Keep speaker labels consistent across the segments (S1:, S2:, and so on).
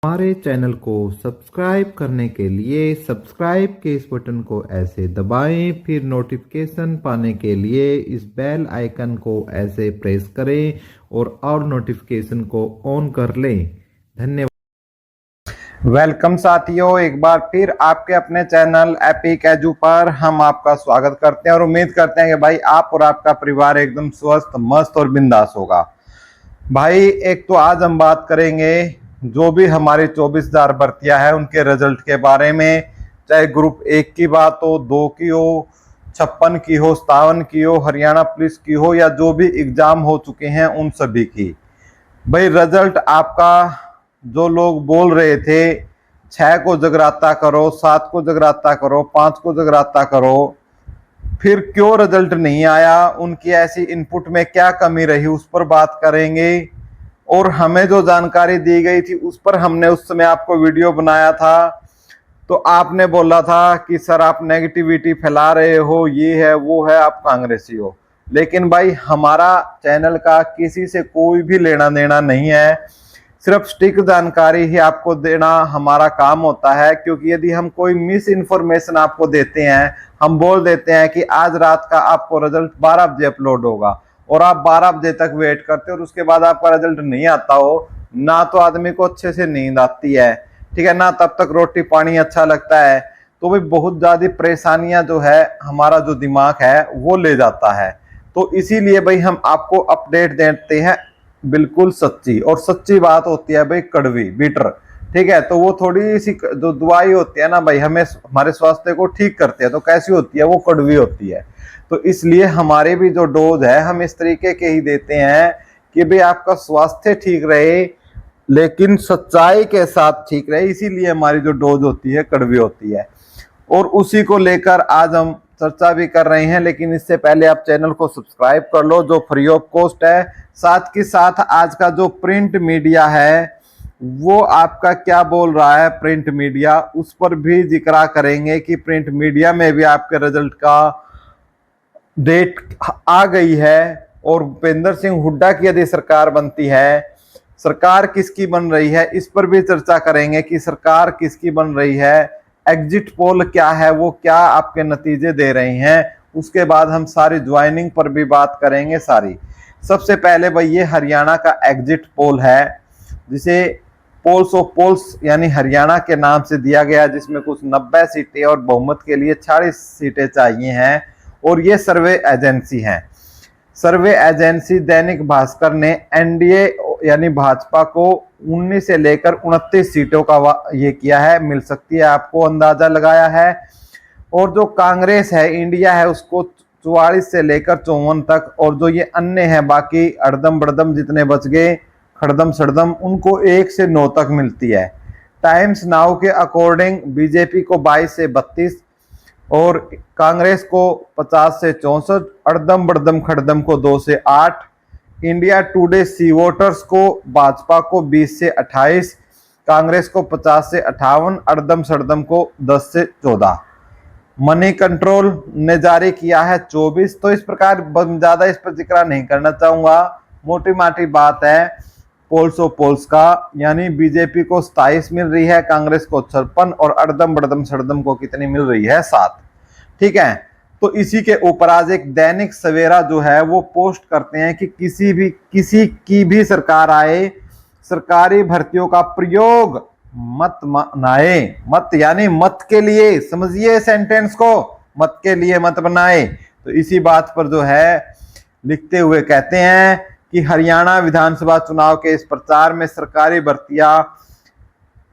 S1: हमारे चैनल को सब्सक्राइब करने के लिए सब्सक्राइब के इस बटन को ऐसे दबाएं, फिर नोटिफिकेशन पाने के लिए इस बेल आइकन को ऐसे प्रेस करें और नोटिफिकेशन को ऑन कर लें। धन्यवाद।
S2: वेलकम साथियों, एक बार फिर आपके अपने चैनल एपिक एजू पर हम आपका स्वागत करते हैं और उम्मीद करते हैं कि भाई आप और आपका परिवार एकदम स्वस्थ, मस्त और बिंदास होगा। भाई एक तो आज हम बात करेंगे जो भी हमारी 24,000 भर्तियां हैं उनके रिजल्ट के बारे में, चाहे ग्रुप 1 की बात हो, 2 की हो, 56 की हो, 57 की हो, हरियाणा पुलिस की हो या जो भी एग्जाम हो चुके हैं उन सभी की। भाई रिजल्ट आपका जो लोग बोल रहे थे 6 को जगराता करो, 7 को जगराता करो, 5 को जगराता करो, फिर क्यों रिजल्ट नहीं आया, उनकी ऐसी इनपुट में क्या कमी रही उस पर बात करेंगे। और हमें जो जानकारी दी गई थी उस पर हमने उस समय आपको वीडियो बनाया था, तो आपने बोला था कि सर आप नेगेटिविटी फैला रहे हो, ये है वो है, आप कांग्रेसी हो। लेकिन भाई हमारा चैनल का किसी से कोई भी लेना देना नहीं है, सिर्फ स्टिक जानकारी ही आपको देना हमारा काम होता है। क्योंकि यदि हम कोई मिस इन्फॉर्मेशन आपको देते हैं, हम बोल देते हैं कि आज रात का आपको रिजल्ट 12 बजे अपलोड होगा और आप 12 बजे तक वेट करते हो और उसके बाद आपका रिजल्ट नहीं आता हो, ना तो आदमी को अच्छे से नींद आती है, ठीक है ना, तब तक रोटी पानी अच्छा लगता है, तो भाई बहुत ज्यादा परेशानियां जो है हमारा जो दिमाग है वो ले जाता है। तो इसीलिए भाई हम आपको अपडेट देते हैं बिल्कुल सच्ची, और सच्ची बात होती है भाई कड़वी बिटर, ठीक है। तो वो थोड़ी सी जो दवाई होती है ना भाई, हमें हमारे स्वास्थ्य को ठीक करती है, तो कैसी होती है वो कड़वी होती है। तो इसलिए हमारे भी जो डोज है हम इस तरीके के ही देते हैं कि भाई आपका स्वास्थ्य ठीक रहे लेकिन सच्चाई के साथ ठीक रहे, इसीलिए हमारी जो डोज होती है कड़वी होती है। और उसी को लेकर आज हम चर्चा भी कर रहे हैं, लेकिन इससे पहले आप चैनल को सब्सक्राइब कर लो जो फ्री ऑफ कॉस्ट है। साथ के साथ आज का जो प्रिंट मीडिया है वो आपका क्या बोल रहा है, प्रिंट मीडिया, उस पर भी जिक्र करेंगे कि प्रिंट मीडिया में भी आपके रिजल्ट का डेट आ गई है। और भूपेंद्र सिंह हुड्डा की यदि सरकार बनती है, सरकार किसकी बन रही है इस पर भी चर्चा करेंगे कि सरकार किसकी बन रही है, एग्जिट पोल क्या है, वो क्या आपके नतीजे दे रहे हैं। उसके बाद हम सारी ज्वाइनिंग पर भी बात करेंगे सारी। सबसे पहले भाई ये हरियाणा का एग्जिट पोल है जिसे पोल्स ऑफ पोल्स यानी हरियाणा के नाम से दिया गया, जिसमें कुछ 90 सीटें और बहुमत के लिए 40 सीटें चाहिए हैं। और ये सर्वे एजेंसी है, सर्वे एजेंसी दैनिक भास्कर ने एनडीए यानी भाजपा को 19 से लेकर 29 सीटों का ये किया है, मिल सकती है आपको अंदाजा लगाया है। और जो कांग्रेस है, इंडिया है, उसको 44 से लेकर 54 तक, और जो ये अन्य है बाकी अड़दम बड़दम जितने बच गए खड़दम सड़दम, उनको 1 से 9 तक मिलती है। टाइम्स नाउ के अकॉर्डिंग बीजेपी को 22 से 32 और कांग्रेस को 50 से 64, अड़दम बड़दम खड़दम को 2 से 8, इंडिया टुडे सी वोटर्स को भाजपा को 20 से 28, कांग्रेस को 50 से 58, अड़दम सड़दम को 10 से 14। मनी कंट्रोल ने जारी किया है 24। तो इस प्रकार ज्यादा इस पर जिक्र नहीं करना चाहूंगा, मोटी माटी बात है पोल्स ऑफ पोल्स का, यानी बीजेपी को 27 मिल रही है, कांग्रेस को 56 और अड़दम बड़दम सड़दम को कितनी मिल रही है 7, ठीक है। तो इसी के ऊपर आज एक दैनिक सवेरा जो है वो पोस्ट करते हैं कि किसी की भी सरकार आए, सरकारी भर्तियों का प्रयोग मत बनाए, मत यानी मत के लिए, समझिए सेंटेंस को, मत के लिए मत बनाए। तो इसी बात पर जो है लिखते हुए कहते हैं कि हरियाणा विधानसभा चुनाव के इस प्रचार में सरकारी भर्तियां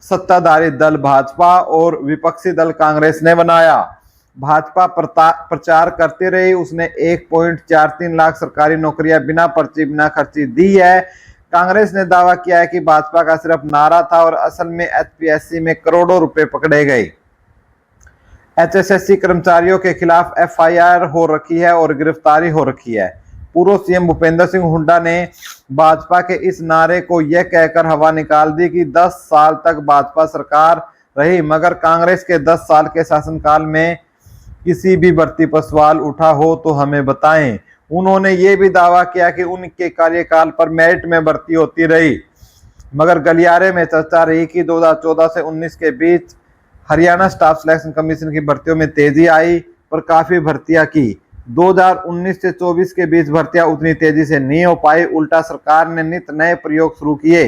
S2: सत्ताधारी दल भाजपा और विपक्षी दल कांग्रेस ने बनाया। भाजपा प्रचार करती रही, उसने 1.43 लाख सरकारी नौकरियां बिना पर्ची बिना खर्ची दी है। कांग्रेस ने दावा किया है कि भाजपा का सिर्फ नारा था और असल में एचपीएससी में करोड़ों रुपए पकड़े गए। एचएसएससी कर्मचारियों के खिलाफ एफआईआर हो रखी है और गिरफ्तारी हो रखी है। पूर्व सीएम भूपेंद्र सिंह हुड्डा ने भाजपा के इस नारे को यह कहकर हवा निकाल दी कि 10 साल तक भाजपा सरकार रही, मगर कांग्रेस के 10 साल के शासनकाल में किसी भी भर्ती पर सवाल उठा हो तो हमें बताएं। उन्होंने ये भी दावा किया कि उनके कार्यकाल पर मेरिट में भर्ती होती रही। मगर गलियारे में चर्चा रही कि 2014 से 19 के बीच हरियाणा स्टाफ सिलेक्शन कमीशन की भर्तियों में तेजी आई, पर काफी भर्तियां की। 2019 से 24 के बीच भर्तियां उतनी तेजी से नहीं हो पाई, उल्टा सरकार ने नित नए प्रयोग शुरू किए।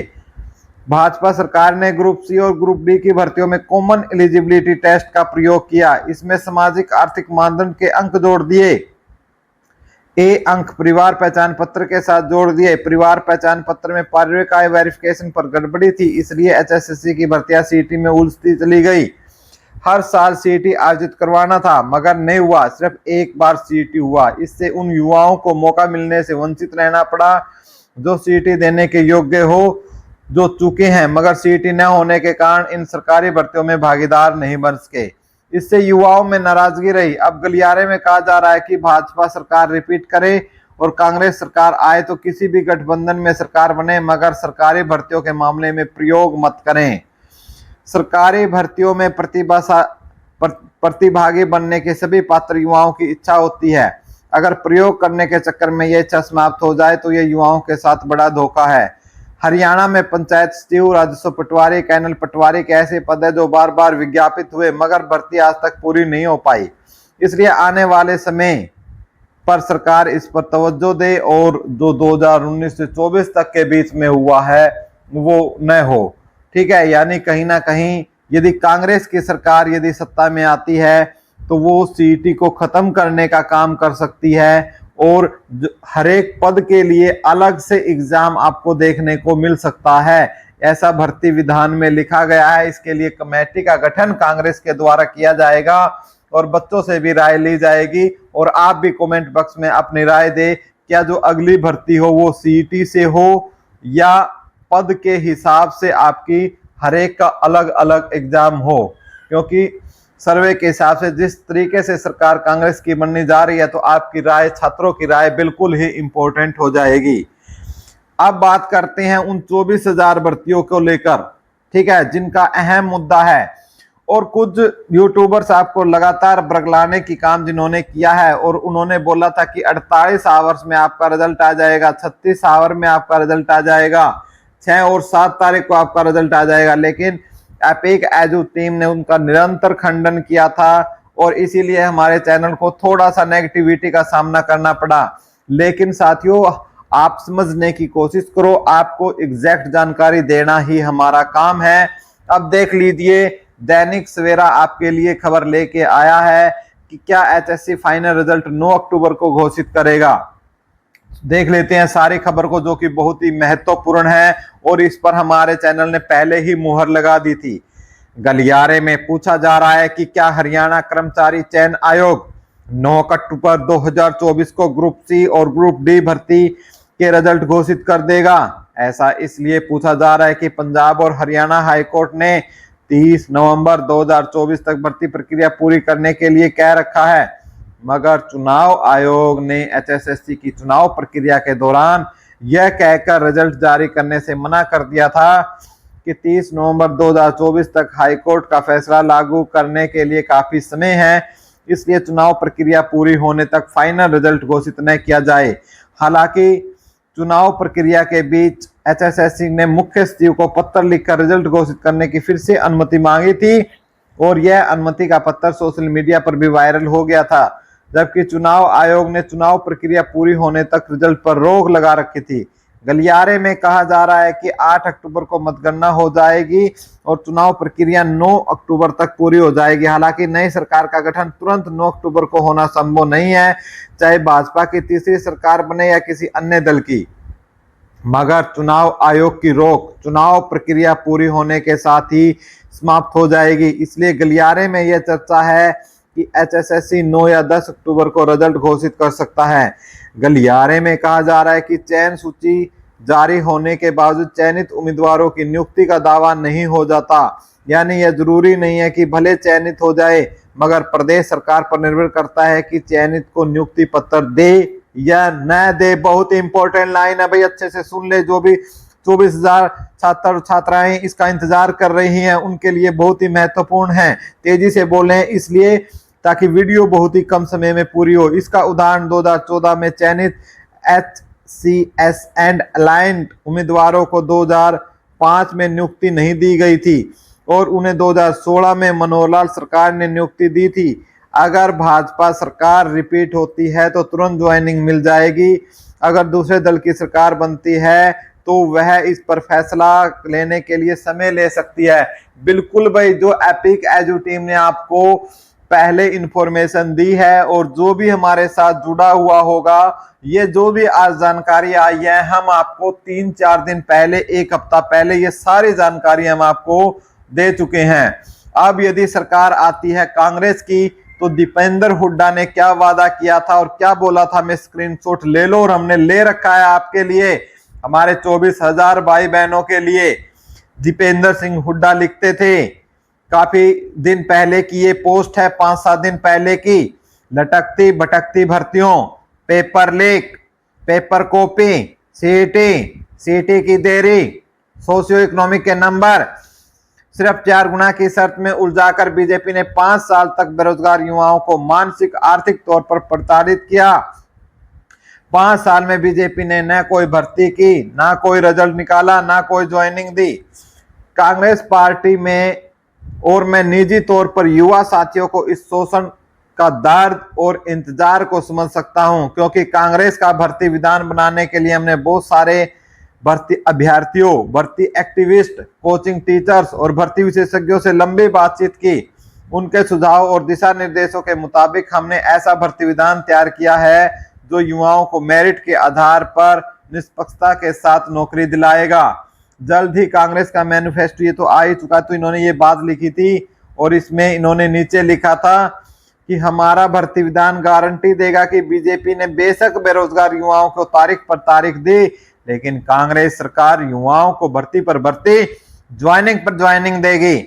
S2: भाजपा सरकार ने ग्रुप सी और ग्रुप डी की भर्तियों में कॉमन एलिजिबिलिटी टेस्ट का प्रयोग किया। इसमें सामाजिक आर्थिक मानदंड के अंक जोड़ दिए। ए अंक परिवार पहचान पत्र के साथ जोड़ दिए। परिवार पहचान पत्र में पारिवारिक आय वेरिफिकेशन पर गड़बड़ी थी, इसलिए एचएसएससी की भर्तियां सीईटी में उलझती चली गई। हर साल सीईटी आयोजित करवाना था, मगर नहीं हुआ, सिर्फ एक बार सीईटी हुआ। इससे उन युवाओं को मौका मिलने से वंचित रहना पड़ा जो सीईटी देने के योग्य हो जो चुके हैं, मगर सीईटी न होने के कारण इन सरकारी भर्तियों में भागीदार नहीं बन सके। इससे युवाओं में नाराजगी रही। अब गलियारे में कहा जा रहा है कि भाजपा सरकार रिपीट करे और कांग्रेस सरकार आए तो किसी भी गठबंधन में सरकार बने, मगर सरकारी भर्तियों के मामले में प्रयोग मत करें। सरकारी भर्तियों में प्रतिभागी बनने के सभी पात्र युवाओं की इच्छा होती है। अगर प्रयोग करने के चक्कर में यह इच्छा समाप्त हो जाए तो यह युवाओं के साथ बड़ा धोखा है। हरियाणा में पंचायत सचिव, राजस्व पटवारी, कैनल पटवारी के ऐसे पद है जो बार बार विज्ञापित हुए, मगर भर्ती आज तक पूरी नहीं हो पाई। इसलिए आने वाले समय पर सरकार इस पर तवज्जो दे और जो 2019 से 24 तक के बीच में हुआ है वो न हो। ठीक है, यानी कहीं ना कहीं यदि कांग्रेस की सरकार यदि सत्ता में आती है तो वो सीईटी को खत्म करने का काम कर सकती है और हर एक पद के लिए अलग से एग्जाम आपको देखने को मिल सकता है। ऐसा भर्ती विधान में लिखा गया है। इसके लिए कमेटी का गठन कांग्रेस के द्वारा किया जाएगा और बच्चों से भी राय ली जाएगी। और आप भी कमेंट बॉक्स में अपनी राय दे, क्या जो अगली भर्ती हो वो सीईटी से हो या पद के हिसाब से आपकी हर एक का अलग अलग एग्जाम हो, क्योंकि सर्वे के हिसाब से जिस तरीके से सरकार कांग्रेस की बनने जा रही है तो आपकी राय, छात्रों की राय बिल्कुल ही इंपॉर्टेंट हो जाएगी। अब बात करते हैं उन 24,000 भर्तियों को लेकर, ठीक है, जिनका अहम मुद्दा है। और कुछ यूट्यूबर्स आपको लगातार बरगलाने की काम जिन्होंने किया है और उन्होंने बोला था कि 48 आवर्स में आपका रिजल्ट आ जाएगा, 36 आवर में आपका रिजल्ट आ जाएगा, 6 और 7 तारीख को आपका रिजल्ट आ जाएगा, लेकिन एपिक एजू टीम ने उनका निरंतर खंडन किया था और इसीलिए हमारे चैनल को थोड़ा सा नेगेटिविटी का सामना करना पड़ा। लेकिन साथियों, आप समझने की कोशिश करो, आपको एग्जैक्ट जानकारी देना ही हमारा काम है। अब देख लीजिए, दैनिक सवेरा आपके लिए खबर लेके आया है कि क्या एचएससी फाइनल रिजल्ट 9 अक्टूबर को घोषित करेगा। देख लेते हैं सारी खबर को, जो कि बहुत ही महत्वपूर्ण है और इस पर हमारे चैनल ने पहले ही मुहर लगा दी थी। गलियारे में पूछा जा रहा है कि क्या हरियाणा कर्मचारी चयन आयोग 9 अक्टूबर 2024 को ग्रुप सी और ग्रुप डी भर्ती के रिजल्ट घोषित कर देगा। ऐसा इसलिए पूछा जा रहा है कि पंजाब और हरियाणा हाईकोर्ट ने 30 नवंबर 2024 तक भर्ती प्रक्रिया पूरी करने के लिए कह रखा है, मगर चुनाव आयोग ने एचएसएससी की चुनाव प्रक्रिया के दौरान यह कहकर रिजल्ट जारी करने से मना कर दिया था कि 30 नवंबर 2024 तक हाईकोर्ट का फैसला लागू करने के लिए काफी समय है, इसलिए चुनाव प्रक्रिया पूरी होने तक फाइनल रिजल्ट घोषित न किया जाए। हालांकि चुनाव प्रक्रिया के बीच एचएसएससी ने मुख्य सचिव को पत्र लिखकर रिजल्ट घोषित करने की फिर से अनुमति मांगी थी और यह अनुमति का पत्र सोशल मीडिया पर भी वायरल हो गया था, जबकि चुनाव आयोग ने चुनाव प्रक्रिया पूरी होने तक रिजल्ट पर रोक लगा रखी थी। गलियारे में कहा जा रहा है कि 8 अक्टूबर को मतगणना हो जाएगी और चुनाव प्रक्रिया 9 अक्टूबर तक पूरी हो जाएगी। हालांकि नई सरकार का गठन तुरंत 9 अक्टूबर को होना संभव नहीं है, चाहे भाजपा की तीसरी सरकार बने या किसी अन्य दल की, मगर चुनाव आयोग की रोक चुनाव प्रक्रिया पूरी होने के साथ ही समाप्त हो जाएगी। इसलिए गलियारे में यह चर्चा है कि एचएसएससी 9 या 10 अक्टूबर को रिजल्ट घोषित कर सकता है। गलियारे में कहा जा रहा है कि चयन सूची जारी होने के बावजूद चयनित उम्मीदवारों की नियुक्ति का दावा नहीं हो जाता, यानी यह जरूरी नहीं है कि भले चयनित हो जाए, मगर प्रदेश सरकार पर निर्भर करता है कि चयनित को नियुक्ति पत्र दे या न दे। बहुत इंपॉर्टेंट लाइन है भाई, अच्छे से सुन ले। जो भी 24,000 छात्र छात्राएं इसका इंतजार कर रही हैं उनके लिए बहुत ही महत्वपूर्ण है। तेजी से बोलें इसलिए ताकि वीडियो बहुत ही कम समय में पूरी हो। इसका उदाहरण 2014 में चयनित HCS एंड अलाइंड उम्मीदवारों को 2000 2005 में नियुक्ति नहीं दी गई थी और उन्हें 2016 में मनोहर लाल सरकार ने नियुक्ति दी थी। अगर भाजपा सरकार रिपीट होती है तो तुरंत ज्वाइनिंग मिल जाएगी। अगर दूसरे दल की सरकार बनती है तो वह इस पर फैसला लेने के लिए समय ले सकती है। बिल्कुल भाई, जो एपिक एजू टीम ने आपको पहले इंफॉर्मेशन दी है और जो भी हमारे साथ जुड़ा हुआ होगा, ये जो भी आज जानकारी आई है, हम आपको 3-4 दिन पहले, एक हफ्ता पहले ये सारी जानकारी हम आपको दे चुके हैं। अब यदि सरकार आती है कांग्रेस की तो दीपेंद्र हुड्डा ने क्या वादा किया था और क्या बोला था, मैं स्क्रीनशॉट ले लो और हमने ले रखा है आपके लिए, हमारे 24,000 भाई बहनों के लिए। दीपेंद्र सिंह हुड्डा लिखते थे, काफी दिन पहले की ये पोस्ट है, 5-7 दिन पहले की, लटकती भटकती भर्तियों, पेपर लीक, पेपर कॉपी, सीटी की देरी, सोशियो इकोनॉमिक के नंबर, सिर्फ 4 गुना की शर्त में उलझाकर बीजेपी ने 5 साल तक बेरोजगार युवाओं को मानसिक आर्थिक तौर पर प्रताड़ित किया। 5 साल में बीजेपी ने न कोई भर्ती की, ना कोई रिजल्ट निकाला, ना कोई ज्वाइनिंग दी। कांग्रेस पार्टी में और मैं निजी तौर पर युवा साथियों को इस शोषण का दर्द और इंतजार को समझ सकता हूं, क्योंकि कांग्रेस का भर्ती विधान बनाने के लिए हमने बहुत सारे भर्ती अभ्यर्थियों, भर्ती एक्टिविस्ट, कोचिंग टीचर्स और भर्ती विशेषज्ञों से लंबी बातचीत की। उनके सुझाव और दिशा निर्देशों के मुताबिक हमने ऐसा भर्ती विधान तैयार किया है जो युवाओं को मेरिट के आधार पर निष्पक्षता के साथ नौकरी दिलाएगा। जल्द ही कांग्रेस का मैनिफेस्टो ये तो आ ही चुका, तो इन्होंने ये बात लिखी थी और इसमें इन्होंने नीचे लिखा था कि हमारा भर्ती विधान गारंटी देगा कि बीजेपी ने बेशक बेरोजगार युवाओं को तारीख पर तारीख दी, लेकिन कांग्रेस सरकार युवाओं को भर्ती पर भर्ती, ज्वाइनिंग पर ज्वाइनिंग देगी।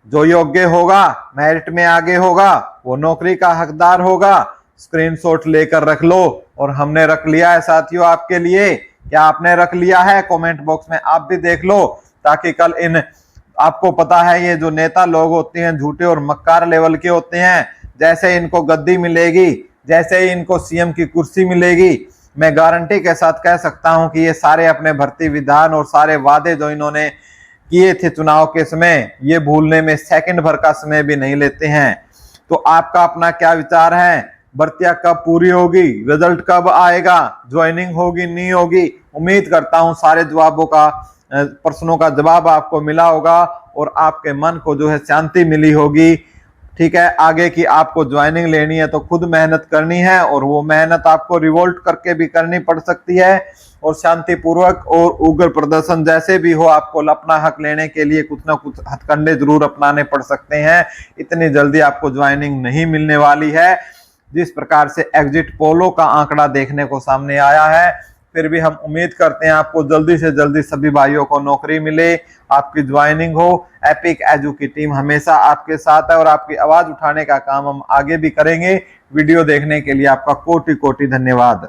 S2: जो योग्य होगा, मेरिट में आगे होगा, वो नौकरी का हकदार होगा। स्क्रीनशॉट लेकर रख लो और हमने रख लिया है साथियों आपके लिए। क्या आपने रख लिया है? कमेंट बॉक्स में आप भी देख लो, ताकि कल इन आपको पता है ये जो नेता लोग होते हैं झूठे और मक्कार लेवल के होते हैं, जैसे इनको गद्दी मिलेगी, जैसे ही इनको सीएम की कुर्सी मिलेगी, मैं गारंटी के साथ कह सकता हूं कि ये सारे अपने भर्ती विधान और सारे वादे जो इन्होंने किए थे चुनाव के समय, ये भूलने में सेकंड भर का समय भी नहीं लेते हैं। तो आपका अपना क्या विचार है? भर्तियां कब पूरी होगी, रिजल्ट कब आएगा, ज्वाइनिंग होगी नहीं होगी? उम्मीद करता हूं सारे जवाबों का, प्रश्नों का जवाब आपको मिला होगा और आपके मन को जो है शांति मिली होगी। ठीक है, आगे की आपको ज्वाइनिंग लेनी है तो खुद मेहनत करनी है और वो मेहनत आपको रिवोल्ट करके भी करनी पड़ सकती है और शांतिपूर्वक और उग्र प्रदर्शन जैसे भी हो, आपको अपना हक लेने के लिए कुछ ना कुछ हथकंडे जरूर अपनाने पड़ सकते हैं। इतनी जल्दी आपको ज्वाइनिंग नहीं मिलने वाली है। जिस प्रकार से एग्जिट पोलो का आंकड़ा देखने को सामने आया है, फिर भी हम उम्मीद करते हैं आपको जल्दी से जल्दी सभी भाइयों को नौकरी मिले, आपकी ज्वाइनिंग हो। एपिक एजू की टीम हमेशा आपके साथ है और आपकी आवाज उठाने का काम हम आगे भी करेंगे। वीडियो देखने के लिए आपका कोटि कोटि धन्यवाद।